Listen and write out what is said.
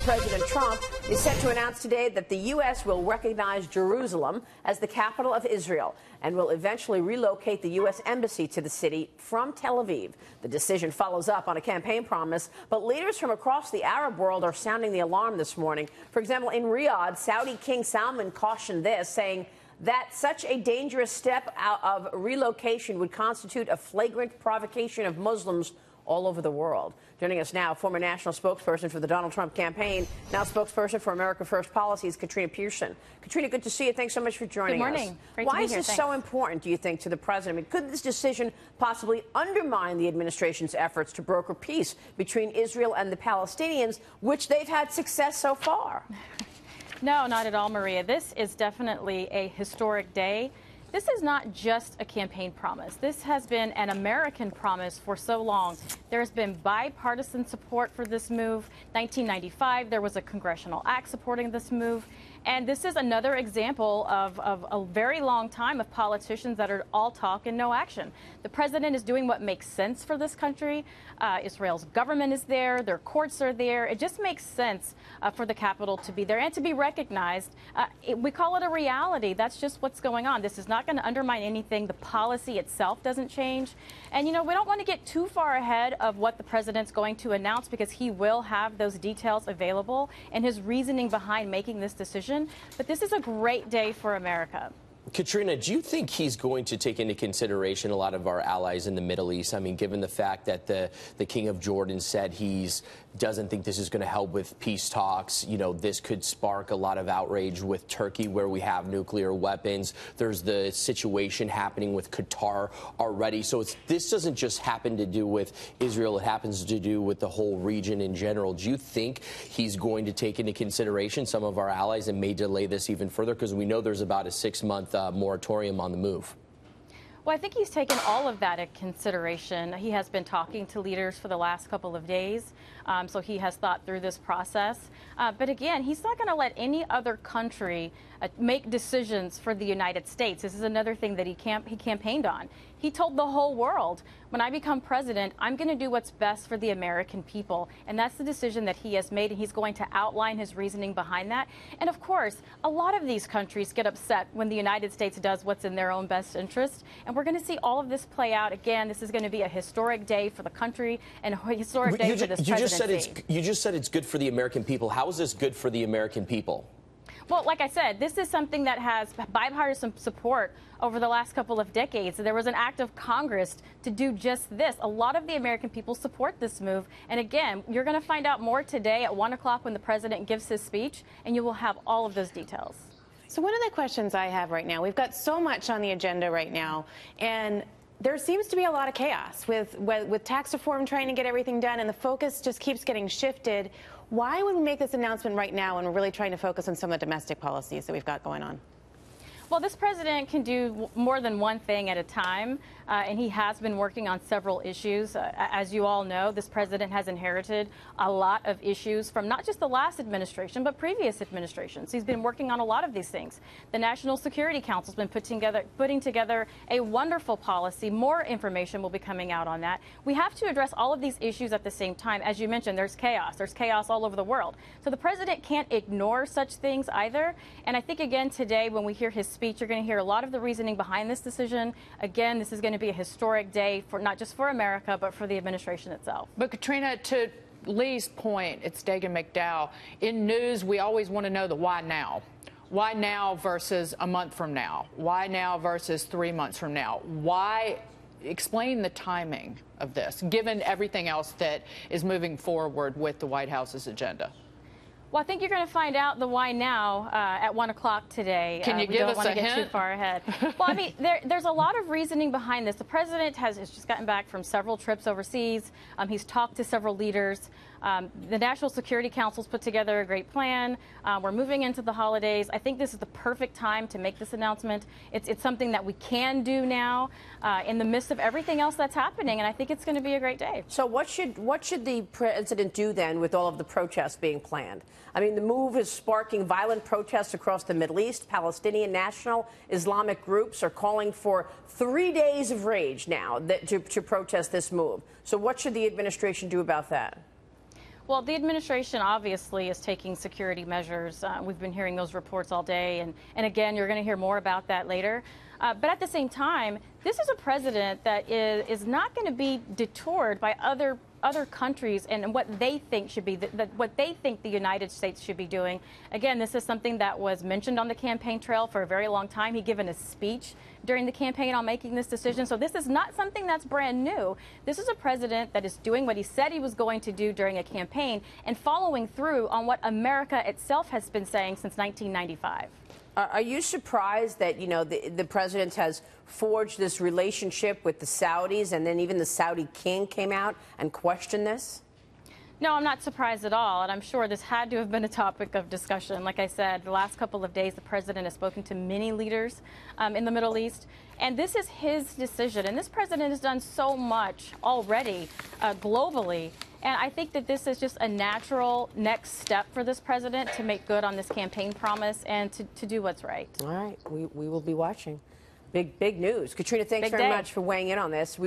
President Trump is set to announce today that the U.S. will recognize Jerusalem as the capital of Israel and will eventually relocate the U.S. embassy to the city from Tel Aviv. The decision follows up on a campaign promise, but leaders from across the Arab world are sounding the alarm this morning. For example, in Riyadh, Saudi King Salman cautioned this, saying that such a dangerous step out of relocation would constitute a flagrant provocation of Muslims all over the world. Joining us now, former national spokesperson for the Donald Trump campaign, now spokesperson for America First Policies, Katrina Pierson. Katrina, good to see you. Thanks so much for joining us. Good morning. Great Why to be is here. this Thanks. so important, do you think, to the president? I mean, could this decision possibly undermine the administration's efforts to broker peace between Israel and the Palestinians, which they've had success so far? No, not at all, Maria. This is definitely a historic day. This is not just a campaign promise. This has been an American promise for so long. There's been bipartisan support for this move. 1995, there was a congressional act supporting this move. And this is another example of a very long time of politicians that are all talk and no action. The president is doing what makes sense for this country. Israel's government is there. Their courts are there. It just makes sense for the capital to be there and to be recognized. We call it a reality. That's just what's going on. This is not going to undermine anything. The policy itself doesn't change. And, you know, we don't want to get too far ahead of what the president's going to announce because he will have those details available and his reasoning behind making this decision. But this is a great day for America. Katrina, do you think he's going to take into consideration a lot of our allies in the Middle East? I mean, given the fact that the King of Jordan said doesn't think this is going to help with peace talks, you know, this could spark a lot of outrage with Turkey, where we have nuclear weapons. There's the situation happening with Qatar already. So this doesn't just happen to do with Israel. It happens to do with the whole region in general. Do you think he's going to take into consideration some of our allies and may delay this even further? Because we know there's about a 6-month moratorium on the move. Well, I think he's taken all of that into consideration. He has been talking to leaders for the last couple of days, so he has thought through this process. But again, he's not going to let any other country make decisions for the United States. This is another thing that he campaigned on. He told the whole world, when I become president, I'm going to do what's best for the American people. And that's the decision that he has made, and he's going to outline his reasoning behind that. And of course, a lot of these countries get upset when the United States does what's in their own best interest. And we're going to see all of this play out. Again, this is going to be a historic day for the country and a historic day for this presidency. You just said it's good for the American people. How is this good for the American people? Well, like I said, this is something that has bipartisan support over the last couple of decades. There was an act of Congress to do just this. A lot of the American people support this move. And again, you're going to find out more today at 1 o'clock when the president gives his speech, and you will have all of those details. So one of the questions I have right now, we've got so much on the agenda right now, and there seems to be a lot of chaos with tax reform trying to get everything done, and the focus just keeps getting shifted. Why would we make this announcement right now when we're really trying to focus on some of the domestic policies that we've got going on? Well, this president can do more than one thing at a time, and he has been working on several issues. As you all know, this president has inherited a lot of issues from not just the last administration, but previous administrations. He's been working on a lot of these things. The National Security Council has been putting together a wonderful policy. More information will be coming out on that. We have to address all of these issues at the same time. As you mentioned, there's chaos. There's chaos all over the world. So the president can't ignore such things either. And I think, again, today, when we hear his speech, you're going to hear a lot of the reasoning behind this decision. Again, this is going to be a historic day for not just for America, but for the administration itself. But Katrina, to Lee's point, it's Dagan McDowell. In news, we always want to know the why now. Why now versus a month from now? Why now versus 3 months from now? Why? Explain the timing of this, given everything else that is moving forward with the White House's agenda. Well, I think you're going to find out the why now at 1 o'clock today. Can you give us a hint? We don't want to get too far ahead. Well, I mean, there's a lot of reasoning behind this. The president has just gotten back from several trips overseas. He's talked to several leaders. The National Security Council's put together a great plan. We're moving into the holidays. I think this is the perfect time to make this announcement. It's something that we can do now in the midst of everything else that's happening, and I think it's going to be a great day. So what should the president do then with all of the protests being planned? I mean, the move is sparking violent protests across the Middle East. Palestinian national Islamic groups are calling for 3 days of rage now to protest this move. So what should the administration do about that? Well, the administration obviously is taking security measures. We've been hearing those reports all day. And again, you're going to hear more about that later. But at the same time, this is a president that is not going to be detoured by other countries and what they think should be what they think the United States should be doing. Again, this is something that was mentioned on the campaign trail for a very long time. He given a speech during the campaign on making this decision. So this is not something that's brand new. This is a president that is doing what he said he was going to do during a campaign and following through on what America itself has been saying since 1995. Are you surprised that, the president has forged this relationship with the Saudis, and then even the Saudi king came out and questioned this? No, I'm not surprised at all, and I'm sure this had to have been a topic of discussion. Like I said, the last couple of days, the president has spoken to many leaders in the Middle East, and this is his decision. And this president has done so much already globally, and I think that this is just a natural next step for this president to make good on this campaign promise and to do what's right. All right, we will be watching. Big news. Katrina, thanks very much for weighing in on this.